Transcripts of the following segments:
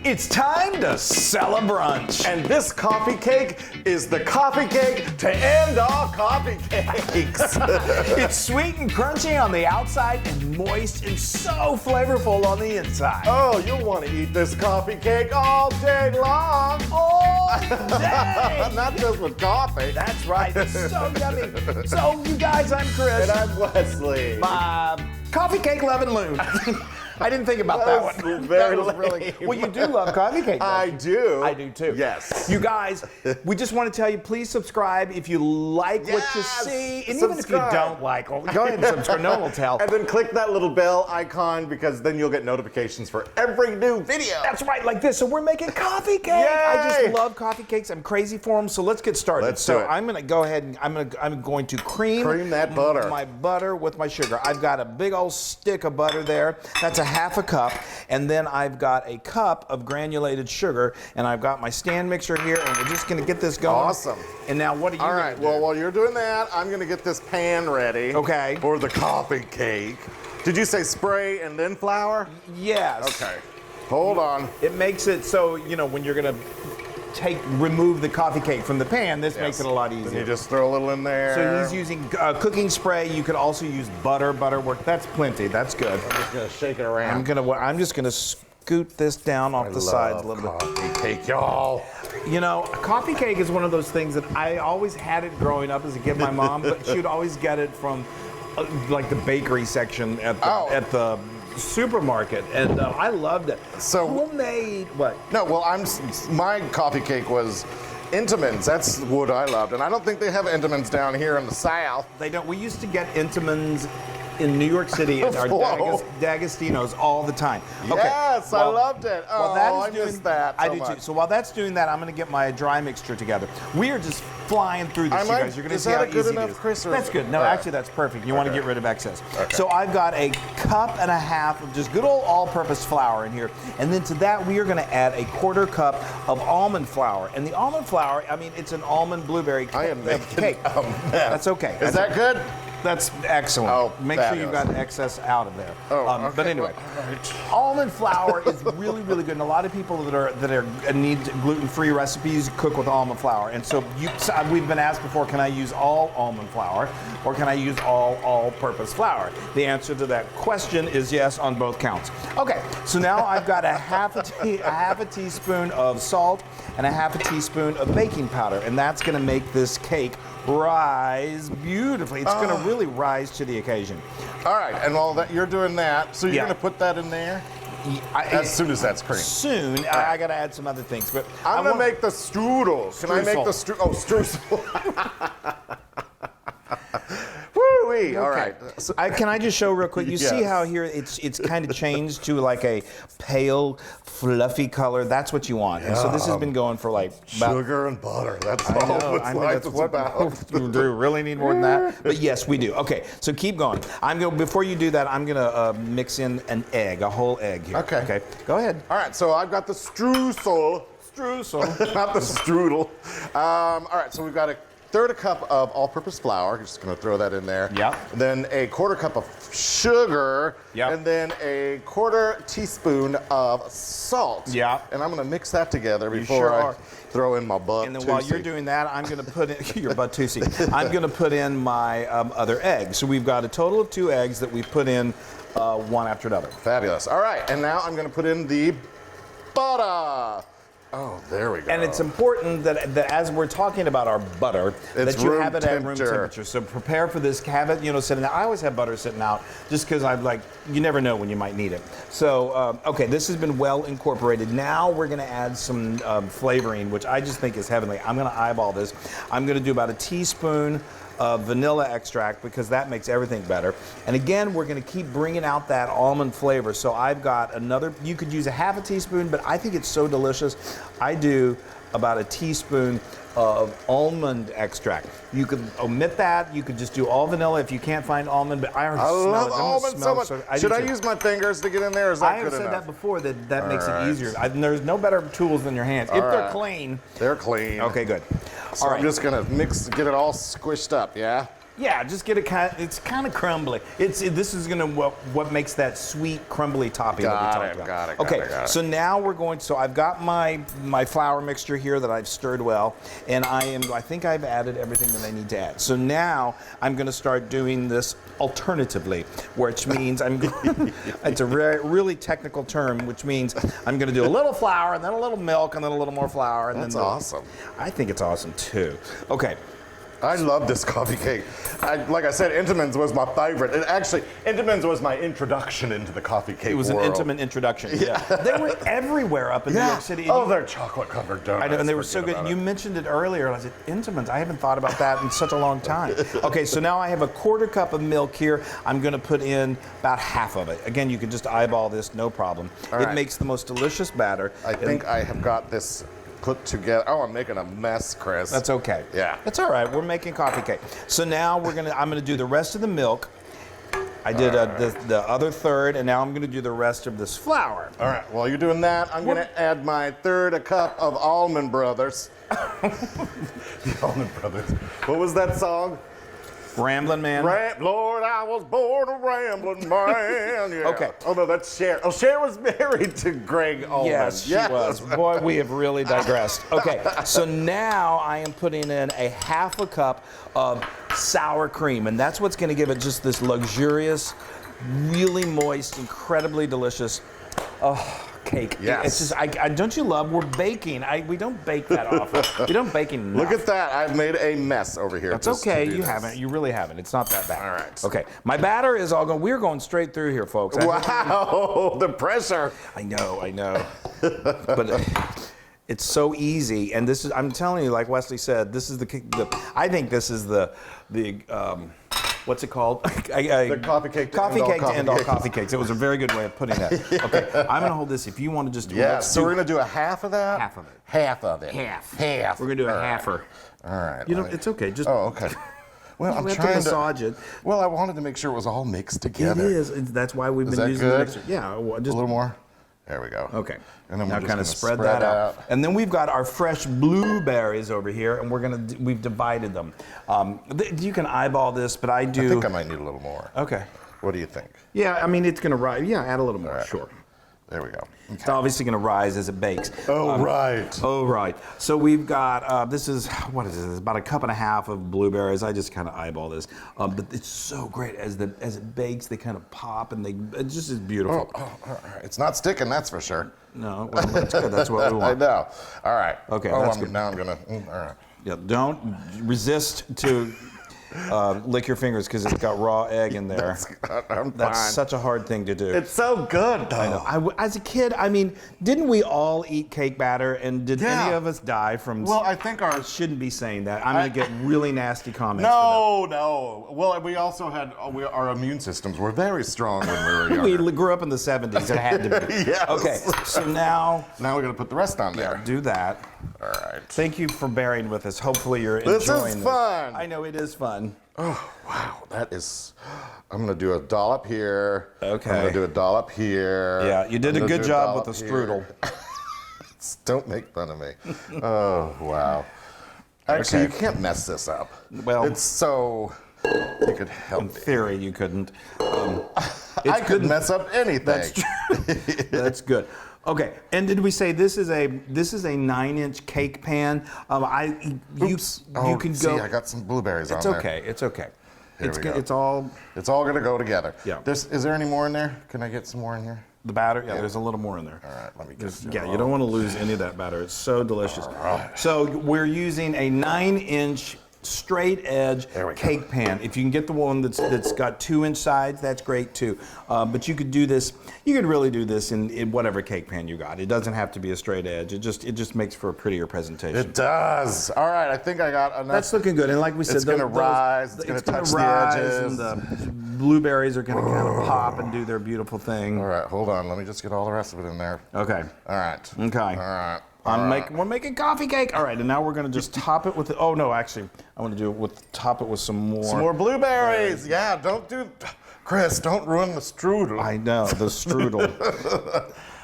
It's time to CELE-BRUNCH. And this coffee cake is the coffee cake to end all coffee cakes. It's sweet and crunchy on the outside and moist and so flavorful on the inside. Oh, you'll want to eat this coffee cake all day long. All day. Not just with coffee. That's right. It's so yummy. So, you guys, I'm Chris. And I'm Wesley. Coffee cake loving Loon. I didn't think about that one. Very that was really. Well, you do love coffee cake. I do. I do too. Yes. You guys, we just want to tell you, please subscribe if you like what you see, and even if you don't like, well, go ahead and subscribe. No one will tell. And then click that little bell icon because then you'll get notifications for every new video. That's right, like this. So we're making coffee cake. Yay! I just love coffee cakes. I'm crazy for them. So let's get started. Let's do it. I'm going to go ahead and I'm going to cream that butter. My butter with my sugar. I've got a big old stick of butter there. That's a half a cup. And then I've got a cup of granulated sugar, and I've got my stand mixer here, and we're just going to get this going. Awesome. And now what are you All right, gonna do? well, while you're doing that, I'm going to get this pan ready. Okay. For the coffee cake. Did you say spray and then flour? Yes. Okay. Hold on. It makes it so, you know, when you're going to remove the coffee cake from the pan, this makes it a lot easier. Then you just throw a little in there. So he's using cooking spray. You could also use butter. Butter work. That's plenty. That's good. I'm just gonna shake it around. I'm just gonna scoot this down off the sides a little bit. Coffee cake, y'all. You know, a coffee cake is one of those things that I always had it growing up as a kid. My mom, but she would always get it from like the bakery section at the supermarket, and I loved it. So homemade what? No, well, my coffee cake was Entenmann's. That's what I loved, and I don't think they have Entenmann's down here in the South. They don't. We used to get Entenmann's in New York City at our D'Agostino's all the time. Okay. Yes, I loved it. Oh, I missed that so I do much. too. So while that's doing that, I'm going to get my dry mixture together. We are just flying through this, you guys. You're going to see how easy it is. Chris, that's good. No, actually, that's perfect. You want to get rid of excess. Okay. So I've got a cup and a half of just good old all-purpose flour in here, and then to that we are going to add a quarter cup of almond flour. And the almond flour, I mean, it's an almond blueberry cake. I am making a mess. That's okay. Is that good? That's excellent. Oh, make sure you've got excess out of there. Oh, okay. But anyway, almond flour is really, really good. And a lot of people that need gluten-free recipes cook with almond flour. And so we've been asked before, can I use all almond flour or can I use all-purpose flour? The answer to that question is yes on both counts. Okay, so now I've got a half a teaspoon of salt and a half a teaspoon of baking powder, and that's going to make this cake rise beautifully. It's going to really rise to the occasion. All right, and while that you're doing that, so you're going to put that in there? As soon as that's cream. Soon. I got to add some other things, but I'm going to make the strudel. Can I make the streusel? Woo-wee. All right. So, can I just show real quick? You see how here it's kind of changed to like a pale, fluffy color. That's what you want. And so this has been going for like sugar and butter. That's all. That's what we do. Really need more than that? But yes, we do. Okay, so keep going. Before you do that, I'm gonna mix in an egg, a whole egg here. Okay. Okay. Go ahead. All right. So I've got the streusel, not the strudel. All right. So we've got a third a cup of all-purpose flour. Just going to throw that in there. Yep. Then a quarter cup of sugar. Yep. And then a quarter teaspoon of salt. Yep. And I'm going to mix that together before I throw in my butt. And then while you're doing that, I'm going to put in your butt tootsie. I'm going to put in my other egg. So we've got a total of 2 eggs that we put in one after another. Fabulous. All right. And now I'm going to put in the butter. Oh, there we go. And it's important that as we're talking about our butter, that you have it at room temperature. So prepare for this. Have it, sitting out. I always have butter sitting out just because you never know when you might need it. So, okay, this has been well incorporated. Now we're going to add some flavoring, which I just think is heavenly. I'm going to eyeball this. I'm going to do about a teaspoon of vanilla extract because that makes everything better. And again, we're going to keep bringing out that almond flavor. So I've got you could use a half a teaspoon, but I think it's so delicious. I do about a teaspoon of almond extract. You could omit that. You could just do all vanilla if you can't find almond, but I already love almond so much. Should I use my fingers to get in there, or is that good enough? I have said that before, that makes it easier. There's no better tools than your hands. If they're clean. They're clean. Okay, good. So I'm just going to get it all squished up, yeah? Yeah, just get it it's kind of crumbly. This is gonna what makes that sweet crumbly topping that we talked about. Okay, so now we're going. So I've got my flour mixture here that I've stirred well, and I think I've added everything that I need to add. So now I'm going to start doing this alternatively, which means it's a really technical term, which means I'm going to do a little flour and then a little milk and then a little more flour. And That's awesome. I think it's awesome too. Okay. I love this coffee cake. Like I said, Entenmann's was my favorite. And actually, Entenmann's was my introduction into the coffee cake world. It was an intimate introduction. Yeah. They were everywhere up in New York City. Oh, they're chocolate-covered donuts. I know, and they were so good. You mentioned it earlier, and I said, Entenmann's, I haven't thought about that in such a long time. Okay, so now I have a 1/4 cup of milk here. I'm going to put in about half of it. Again, you can just eyeball this, no problem. It makes the most delicious batter. I think I have got this put together. Oh, I'm making a mess, Chris. That's okay. Yeah. That's all right. We're making coffee cake. So now I'm gonna do the rest of the milk. I did the other third, and now I'm gonna do the rest of this flour. All right. While you're doing that, I'm gonna add my 1/3 cup of Almond Brothers. The Almond Brothers. What was that song? Ramblin' Man. Lord, I was born a rambling man. Yeah. Okay. Oh no, that's Cher. Oh, Cher was married to Greg Allman. Yes, she was. Boy, we have really digressed. Okay, so now I am putting in a 1/2 cup of sour cream, and that's what's going to give it just this luxurious, really moist, incredibly delicious cake. Yes. It's just, don't you love? We're baking. We don't bake that often. We don't bake enough. Look at that. I've made a mess over here. That's okay. You haven't. You really haven't. It's not that bad. All right. Okay. My batter is all going. We're going straight through here, folks. Wow. The pressure. I know. But it's so easy. And this is, I'm telling you, like Wesley said, this is I think this is the what's it called? The coffee cake to end all coffee cakes. It was a very good way of putting that. Okay, I'm going to hold this. If you want to just do it. So we're going to do a half of that? Half of it. Half of it. Half. Half. We're going to do a halfer. All right. You know, it's okay. Just. Oh, okay. Well, I'm trying trying to massage it. Well, I wanted to make sure it was all mixed together. It is. That's why we've been using the mixer. Yeah. Just a little more. There we go. Okay. And then now kind of spread that out. And then we've got our fresh blueberries over here, and we've divided them. You can eyeball this, but I do. I think I might need a little more. Okay. What do you think? Yeah, I mean it's going to rise. Yeah, add a little more. Right. Sure. There we go. Okay. It's obviously going to rise as it bakes. Right. Oh, right. So we've got, this is, what is this? It's about 1.5 cups of blueberries. I just kind of eyeball this. But it's so great. As it bakes, they kind of pop, and it just is beautiful. It's not sticking, that's for sure. No, well, that's good. That's what we want. I know. All right. Okay, that's good. Now I'm going to, all right. Yeah, don't resist to lick your fingers because it's got raw egg in there. That's such a hard thing to do. It's so good, though. I know. As a kid, I mean, didn't we all eat cake batter? And did any of us die from? Well, I think I shouldn't be saying that. I'm going to get really nasty comments. No. Well, we also had our immune systems were very strong when we were younger. We grew up in the 70s. It had to be. Yes. Okay. So now we're going to put the rest on there. Yeah, do that. All right. Thank you for bearing with us. Hopefully you're enjoying this. This is fun. I know it is fun. Oh, wow. That is... I'm going to do a dollop here. Okay. I'm going to do a dollop here. Yeah, you did a good job with the strudel. Don't make fun of me. Oh, wow. Actually, you can't mess this up. Well... It's so... You could help me. In theory, you couldn't. I could mess up anything. That's true. That's good. Okay, and did we say this is a 9-inch cake pan? You can see, go. I got some blueberries on there. It's okay. It's good. It's all going to go together. Yeah. Is there any more in there? Can I get some more in here? The batter? Yeah, there's a little more in there. All right, let me get. Yeah, you don't want to lose any of that batter. It's so delicious. Right. So we're using a 9-inch straight edge cake pan. If you can get the one that's got 2-inch sides, that's great too. But you could do this. You could really do this in whatever cake pan you got. It doesn't have to be a straight edge. It just makes for a prettier presentation. It does. All right, I think I got enough. That's looking good. And like we said, it's going to rise. It's going to touch the edges. And the blueberries are going to kind of pop and do their beautiful thing. All right, hold on. Let me just get all the rest of it in there. Okay. All right. Okay. All right. We're making coffee cake. All right, and now we're going to just top it with. Oh no, actually, I want to do it with top it with some more. Some more blueberries. Yeah, Chris, don't ruin the strudel. I know the strudel.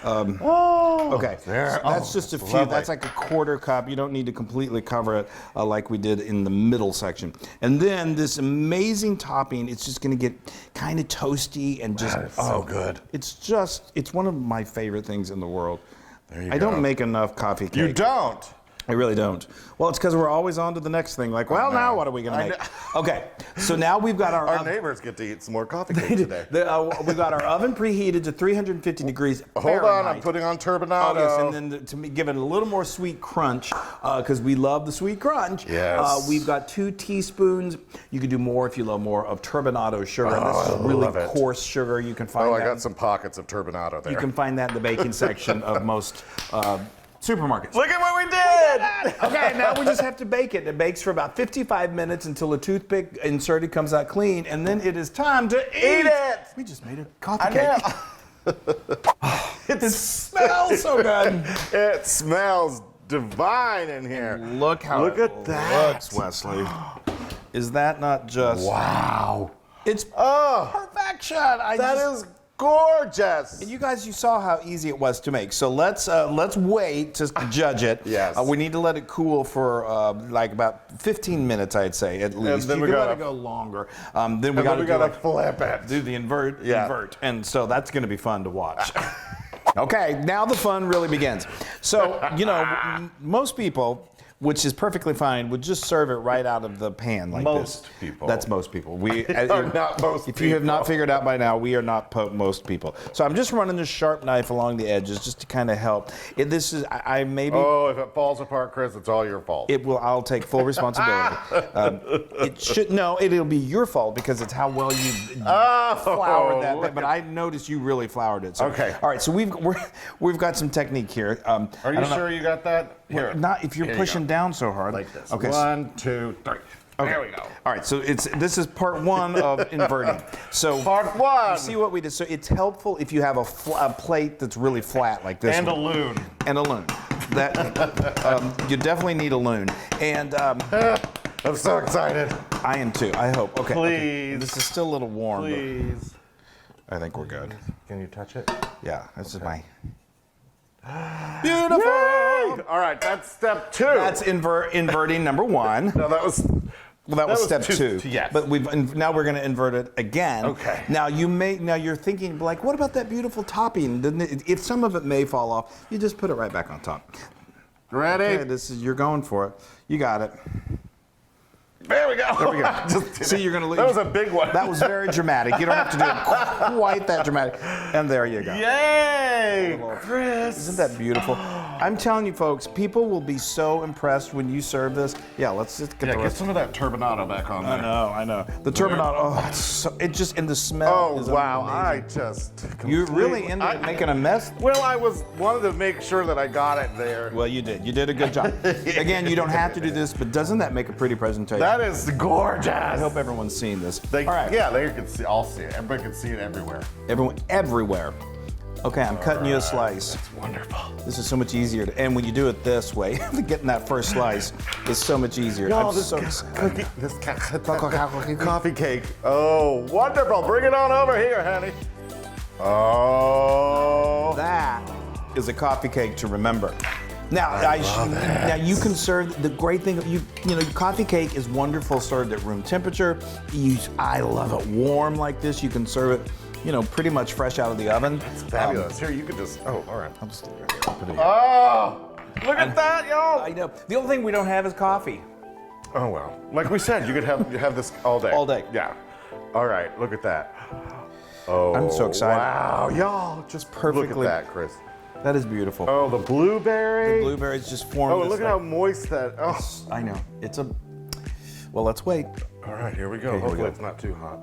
Okay, there. so that's just a few. Lovely. That's like a quarter cup. You don't need to completely cover it like we did in the middle section. And then this amazing topping, it's just going to get kind of toasty and just so good. It's one of my favorite things in the world. There you I go. don't make enough coffee cake. You don't. I really don't. Well, it's because we're always on to the next thing. Like, well, now what are we going to make? Okay, so now we've got our neighbors get to eat some more coffee cake today. We've got our oven preheated to 350 degrees Hold Fahrenheit. on, I'm putting on turbinado. Oh, yes, and then to give it a little more sweet crunch, because we love the sweet crunch. Yes. We've got 2 teaspoons. You could do more if you love more of turbinado sugar. Oh, This is really love it. coarse sugar. You can find Oh, I that. got some pockets of turbinado there. You can find that in the baking section of most supermarkets. Look at what we did! Okay, now we just have to bake it. It bakes for about 55 minutes until the toothpick inserted comes out clean, and then it is time to eat it! We just made a coffee cake. It smells so good. It smells divine in here. Look at that. Looks, Wesley. Is that not just... Wow. It's Oh, perfection. that is gorgeous. And you guys, you saw how easy it was to make. So let's wait to judge it. Yes. We need to let it cool for like about 15 minutes, I'd say, at least. then you we can let gotta- it go longer. Then we And got then we gotta flip it. do the invert, Yeah. invert, and so that's going to be fun to watch. Okay, now the fun really begins. So most people, which is perfectly fine, would just serve it right out of the pan like this. Most people. That's most people. We are not most If you have not people. figured out by now, we are not most people. So I'm just running this sharp knife along the edges just to kind of help. I maybe. Oh, if it falls apart, Chris, it's all your fault. I'll take full responsibility. It'll be your fault because it's how well you floured that. But I noticed you really floured it. So, Okay. All right. So we've got some technique here. Are you sure you got that? Here. Not if you're Here you pushing go. down so hard. Like this. Okay. 1, 2, 3. Okay. There we go. All right, so this is part 1 of inverting. So Part 1. you see what we did. So it's helpful if you have a plate that's really flat like this. And one. a loon. And a loon. That you definitely need a loon. And I'm so excited. I am too. I hope. Okay. Please. Okay. This is still a little warm. but Please. I think we're good. Can you touch it? Yeah. This is my. Beautiful. Yay! All right, that's step 2. That's inverting number 1. No, that was. Well, that was was step 2. yes. But now we're going to invert it again. Okay. Now you're thinking like, what about that beautiful topping? If some of it may fall off, you just put it right back on top. Ready? Okay, you're going for it. You got it. There we go. There we go. Just did See, it. you're going to. That was a big one. That was very dramatic. You don't have to do it quite that dramatic. And there you go. Yay, Chris. Isn't that beautiful? I'm telling you, folks, people will be so impressed when you serve this. Yeah, let's just get the Get rest. some of that turbinado back on there. I know. The turbinado. and the smell. Oh, is wow. amazing. I just. You really ended up making a mess? Well, I wanted to make sure that I got it there. Well, you did. You did a good job. Again, you don't have to do this, but doesn't that make a pretty presentation? That is gorgeous. I hope everyone's seen this. All right. Yeah, they can see. I'll see it. Everybody can see it everywhere. Everyone, everywhere. Okay, I'm cutting you a slice. That's wonderful. This is so much easier. And when you do it this way, getting that first slice is so much easier. Y'all, I'm this so cookie, excited. this coffee cake. Oh, wonderful. Bring it on over here, honey. Oh. That is a coffee cake to remember. Now, now you can serve. The great thing, coffee cake is wonderful served at room temperature. I love it warm like this. You can serve it, pretty much fresh out of the oven. It's fabulous. Here, you could just. Oh, all right. I'll just put it here. Oh, look at that, y'all. I know. The only thing we don't have is coffee. Oh well. Like we said, you have this all day. All day. Yeah. All right. Look at that. Oh. I'm so excited. Wow, y'all, just Perfectly- Look at that, Chris. That is beautiful. Oh, the blueberry. The blueberries just formed. Oh, this look at how moist that. Oh. I know. Well, let's wait. All right, here we go. Okay, here we Hopefully go. it's not too hot.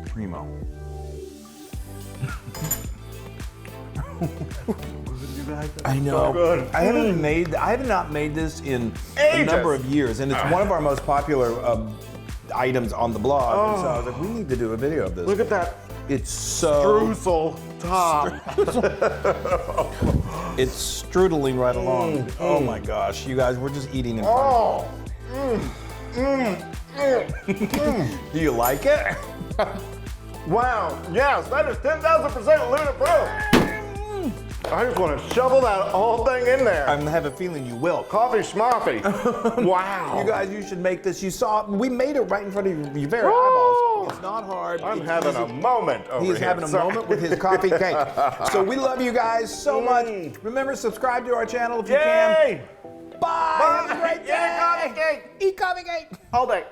Primo. I know. So good. I have not made this in a Ages. number of years, and it's one of our most popular items on the blog. And so I was like, we need to do a video of this. Look at that It's so. streusel top. It's strudeling right along. Oh my gosh, you guys, we're just eating in front of Oh. Do you like it? Wow, yes, that is 10,000% Loon approved. I just want to shovel that whole thing in there. I have a feeling you will. Coffee schmoffy. Wow. You guys, you should make this. You saw, we made it right in front of your very eyeballs. It's not hard. I'm It's having easy. a moment over here. He's having a moment with his coffee cake. So we love you guys so much. Remember, subscribe to our channel if you can. Bye. Have a great day. Eat coffee cake. Eat coffee cake. All day.